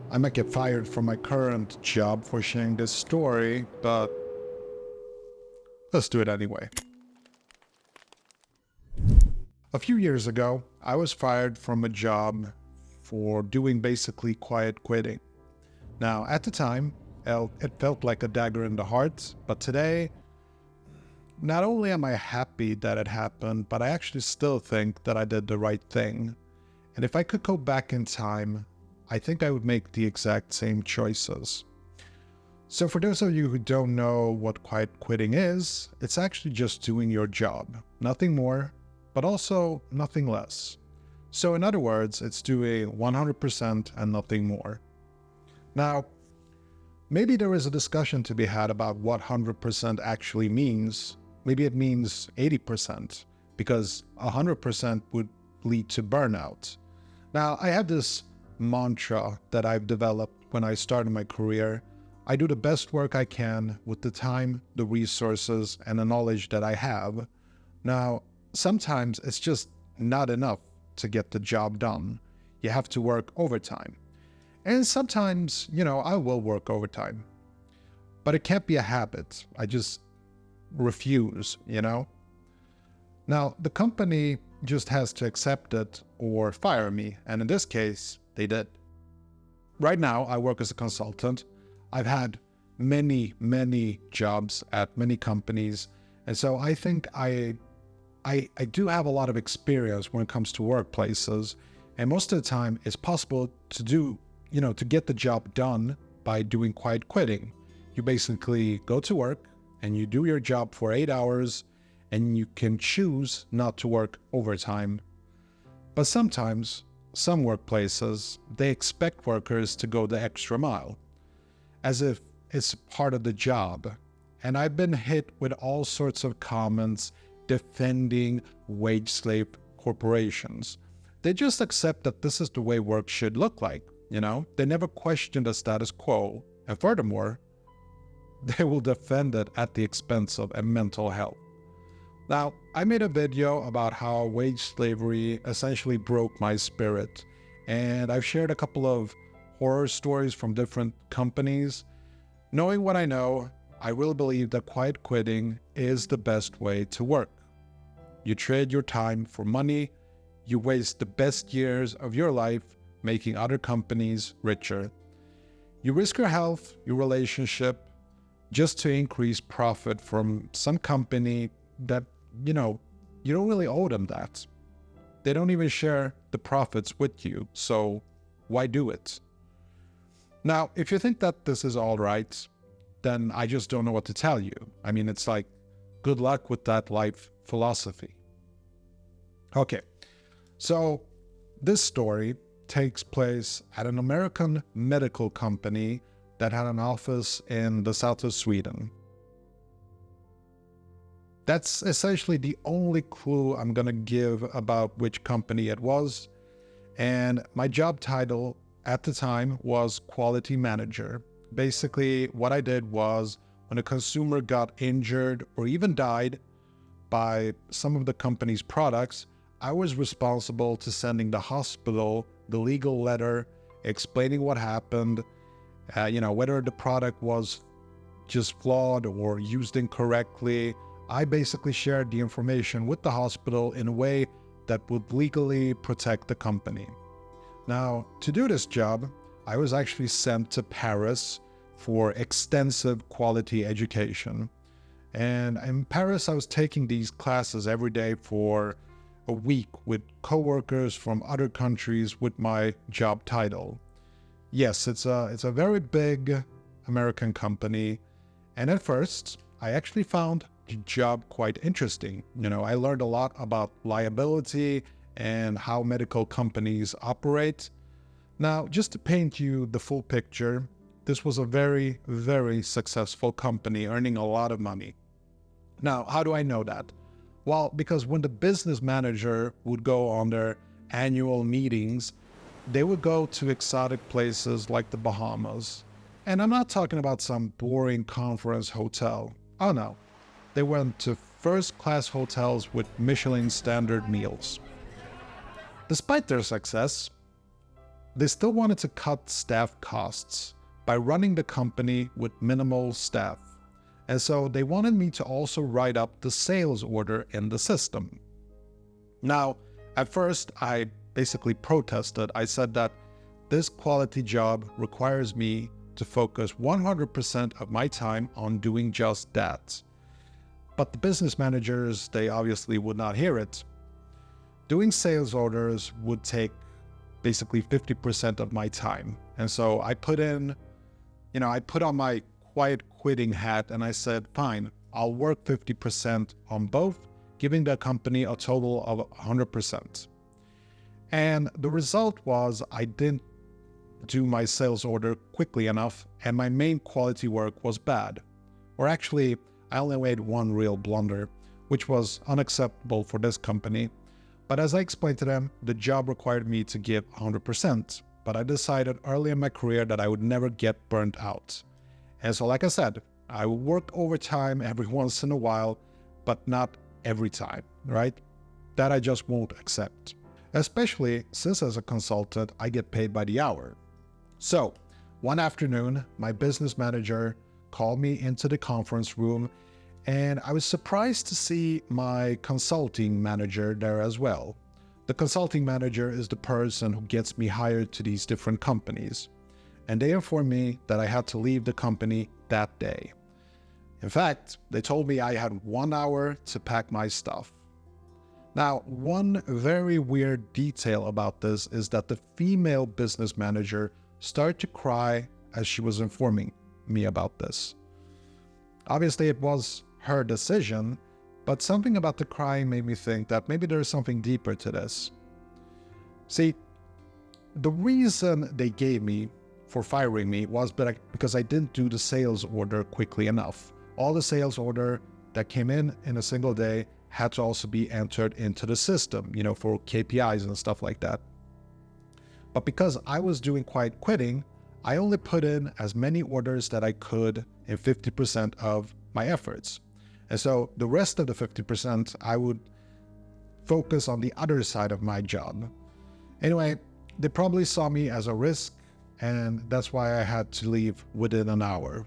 I might get fired from my current job for sharing this story, but let's do it anyway. A few years ago, I was fired from a job for doing basically quiet quitting. Now, at the time, it felt like a dagger in the heart, but today, not only am I happy that it happened, but I actually still think that I did the right thing. And if I could go back in time, I think I would make the exact same choices. So for those of you who don't know what quiet quitting is, it's actually just doing your job. Nothing more, but also nothing less. So in other words, it's doing 100% and nothing more. Now, maybe there is a discussion to be had about what 100% actually means. Maybe it means 80%, because 100% would lead to burnout. Now, I have this mantra that I've developed when I started my career. I do the best work I can with the time, the resources, and the knowledge that I have. Now, sometimes it's just not enough to get the job done. You have to work overtime. And sometimes, I will work overtime. But it can't be a habit. I just refuse. Now, the company just has to accept it or fire me. And in this case, they did. Right now, I work as a consultant. I've had many, many jobs at many companies. And so I think I do have a lot of experience when it comes to workplaces. And most of the time, it's possible to to get the job done by doing quiet quitting. You basically go to work and you do your job for 8 hours, and you can choose not to work overtime. But sometimes, some workplaces, they expect workers to go the extra mile, as if it's part of the job. And I've been hit with all sorts of comments defending wage slave corporations. They just accept that this is the way work should look like, They never question the status quo, and furthermore, they will defend it at the expense of mental health. Now, I made a video about how wage slavery essentially broke my spirit, and I've shared a couple of horror stories from different companies. Knowing what I know, I really believe that quiet quitting is the best way to work. You trade your time for money, you waste the best years of your life making other companies richer. You risk your health, your relationship, just to increase profit from some company that, you don't really owe them that. They don't even share the profits with you, so why do it? Now, if you think that this is all right, then I just don't know what to tell you. I mean, it's like, good luck with that life philosophy. Okay, so this story takes place at an American medical company that had an office in the south of Sweden. That's essentially the only clue I'm going to give about which company it was. And my job title at the time was quality manager. Basically, what I did was when a consumer got injured or even died by some of the company's products, I was responsible to sending the hospital the legal letter explaining what happened, whether the product was just flawed or used incorrectly. I basically shared the information with the hospital in a way that would legally protect the company. Now, to do this job, I was actually sent to Paris for extensive quality education. And in Paris, I was taking these classes every day for a week with coworkers from other countries with my job title. Yes, it's a very big American company. And at first, I actually found the job quite interesting. I learned a lot about liability and how medical companies operate. Now, just to paint you the full picture, this was a very, very successful company earning a lot of money. Now, how do I know that? Well, because when the business manager would go on their annual meetings, they would go to exotic places like the Bahamas. And I'm not talking about some boring conference hotel. Oh no. They went to first-class hotels with Michelin standard meals. Despite their success, they still wanted to cut staff costs by running the company with minimal staff. And so they wanted me to also write up the sales order in the system. Now, at first, I basically protested. I said that this quality job requires me to focus 100% of my time on doing just that. But the business managers, they obviously would not hear it. Doing sales orders would take basically 50% of my time. And so I put on my quiet quitting hat and I said, fine, I'll work 50% on both, giving the company a total of 100%. And the result was I didn't do my sales order quickly enough and my main quality work was bad. Or actually, I only made one real blunder, which was unacceptable for this company. But as I explained to them, the job required me to give 100%. But I decided early in my career that I would never get burnt out. And so like I said, I would work overtime every once in a while, but not every time, right? That I just won't accept. Especially since as a consultant, I get paid by the hour. So one afternoon, my business manager called me into the conference room and I was surprised to see my consulting manager there as well. The consulting manager is the person who gets me hired to these different companies. And they informed me that I had to leave the company that day. In fact, they told me I had 1 hour to pack my stuff. Now, one very weird detail about this is that the female business manager started to cry as she was informing me about this. Obviously, it was her decision, but something about the crying made me think that maybe there's something deeper to this. See, the reason they gave me for firing me was because I didn't do the sales order quickly enough. All the sales order that came in a single day had to also be entered into the system, for KPIs and stuff like that. But because I was doing quiet quitting, I only put in as many orders that I could in 50% of my efforts. And so the rest of the 50%, I would focus on the other side of my job. Anyway, they probably saw me as a risk, and that's why I had to leave within an hour.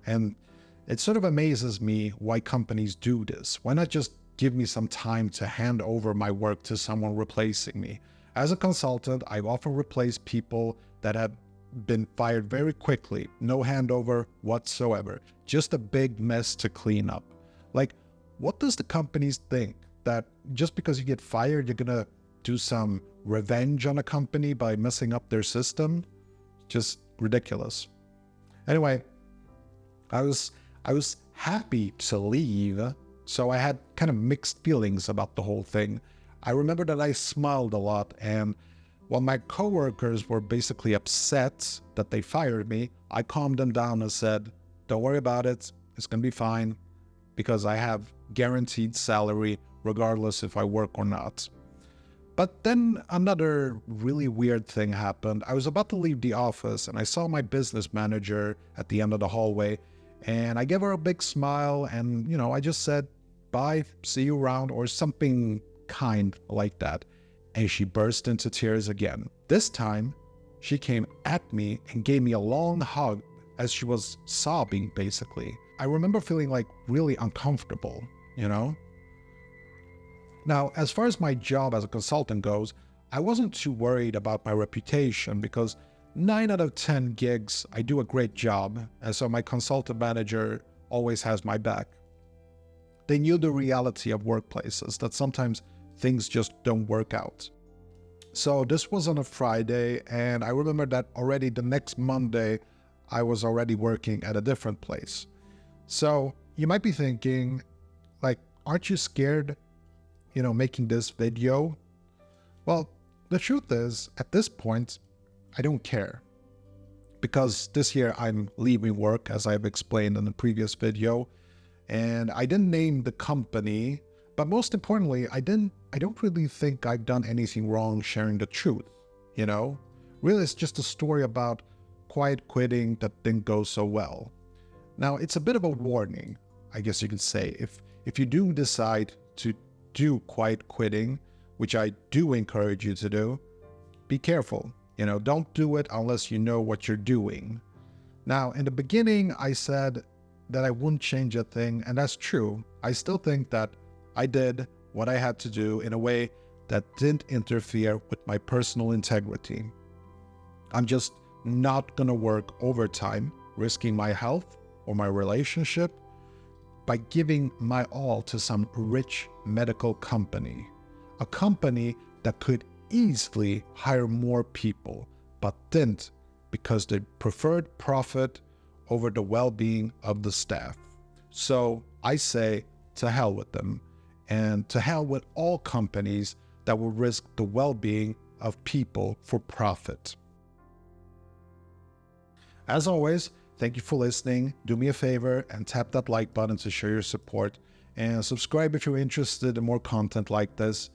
And it sort of amazes me why companies do this. Why not just give me some time to hand over my work to someone replacing me? As a consultant, I've often replaced people that have been fired very quickly, no handover whatsoever, just a big mess to clean up. Like, what does the companies think? That just because you get fired, you're gonna do some revenge on a company by messing up their system? Just ridiculous. Anyway, I was happy to leave, so I had kind of mixed feelings about the whole thing. I remember that I smiled a lot, and while my coworkers were basically upset that they fired me, I calmed them down and said, don't worry about it, it's gonna be fine, because I have guaranteed salary regardless if I work or not. But then another really weird thing happened. I was about to leave the office and I saw my business manager at the end of the hallway, and I gave her a big smile and, I just said, bye, see you around, or something kind like that. And she burst into tears again. This time, she came at me and gave me a long hug as she was sobbing, basically. I remember feeling like really uncomfortable, Now, as far as my job as a consultant goes, I wasn't too worried about my reputation because 9 out of 10 gigs, I do a great job, and so my consultant manager always has my back. They knew the reality of workplaces, that sometimes things just don't work out. So this was on a Friday, and I remember that already the next Monday, I was already working at a different place. So you might be thinking, like, aren't you scared, making this video? Well, the truth is, at this point, I don't care. Because this year I'm leaving work, as I've explained in the previous video, and I didn't name the company, but most importantly, I don't really think I've done anything wrong sharing the truth, Really, it's just a story about quiet quitting that didn't go so well. Now, it's a bit of a warning, I guess you could say. If you do decide to do quiet quitting, which I do encourage you to do, be careful. Don't do it unless you know what you're doing. Now, in the beginning, I said that I wouldn't change a thing, and that's true. I still think that I did what I had to do in a way that didn't interfere with my personal integrity. I'm just not gonna work overtime, risking my health or my relationship by giving my all to some rich medical company. A company that could easily hire more people, but didn't because they preferred profit over the well-being of the staff. So I say to hell with them, and to hell with all companies that will risk the well-being of people for profit. As always, thank you for listening. Do me a favor and tap that like button to show your support, and subscribe if you're interested in more content like this.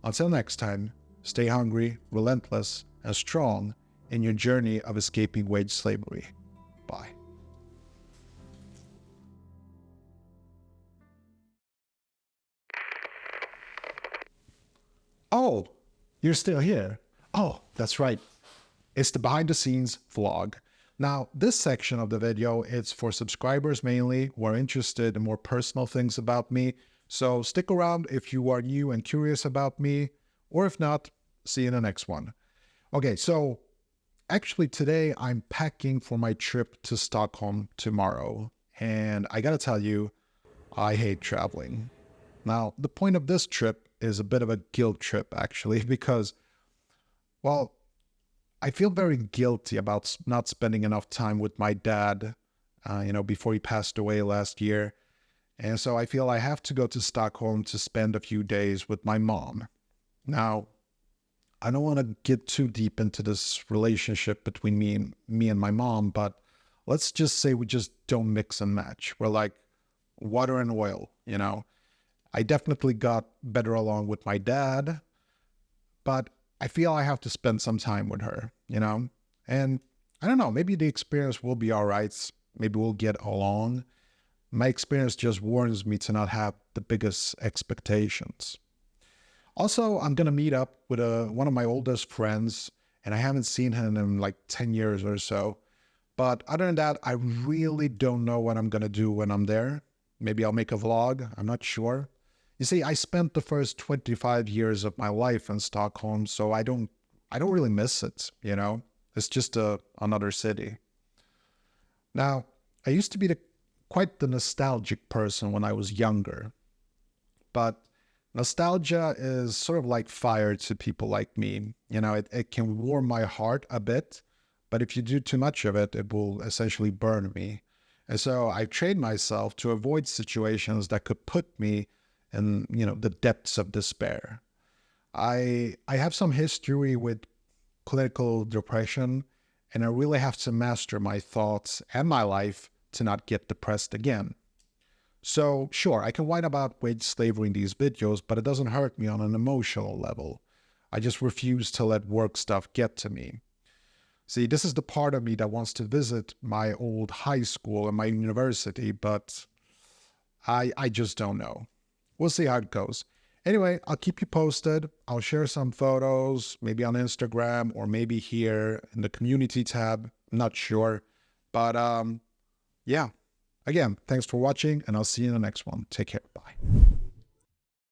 Until next time, stay hungry, relentless, and strong in your journey of escaping wage slavery. Bye. Oh, you're still here. Oh, that's right. It's the behind the scenes vlog. Now, this section of the video is for subscribers mainly who are interested in more personal things about me. So stick around if you are new and curious about me, or if not, see you in the next one. Okay, so actually today I'm packing for my trip to Stockholm tomorrow. And I gotta tell you, I hate traveling. Now, the point of this trip is a bit of a guilt trip actually, because, well, I feel very guilty about not spending enough time with my dad, before he passed away last year. And so I feel I have to go to Stockholm to spend a few days with my mom. Now, I don't want to get too deep into this relationship between me and my mom, but let's just say we just don't mix and match. We're like water and oil. I definitely got better along with my dad, but I feel I have to spend some time with her. And I don't know, maybe the experience will be all right. Maybe we'll get along. My experience just warns me to not have the biggest expectations. Also, I'm going to meet up with one of my oldest friends, and I haven't seen him in like 10 years or so. But other than that, I really don't know what I'm going to do when I'm there. Maybe I'll make a vlog. I'm not sure. You see, I spent the first 25 years of my life in Stockholm, so I don't really miss it. It's just another city. Now, I used to be quite the nostalgic person when I was younger, but nostalgia is sort of like fire to people like me. It can warm my heart a bit, but if you do too much of it, it will essentially burn me. And so I trained myself to avoid situations that could put me in, the depths of despair. I have some history with clinical depression, and I really have to master my thoughts and my life to not get depressed again. So sure, I can whine about wage slavery in these videos, but it doesn't hurt me on an emotional level. I just refuse to let work stuff get to me. See, this is the part of me that wants to visit my old high school and my university, but I just don't know. We'll see how it goes. Anyway, I'll keep you posted. I'll share some photos, maybe on Instagram or maybe here in the community tab. I'm not sure. But yeah. Again, thanks for watching, and I'll see you in the next one. Take care. Bye.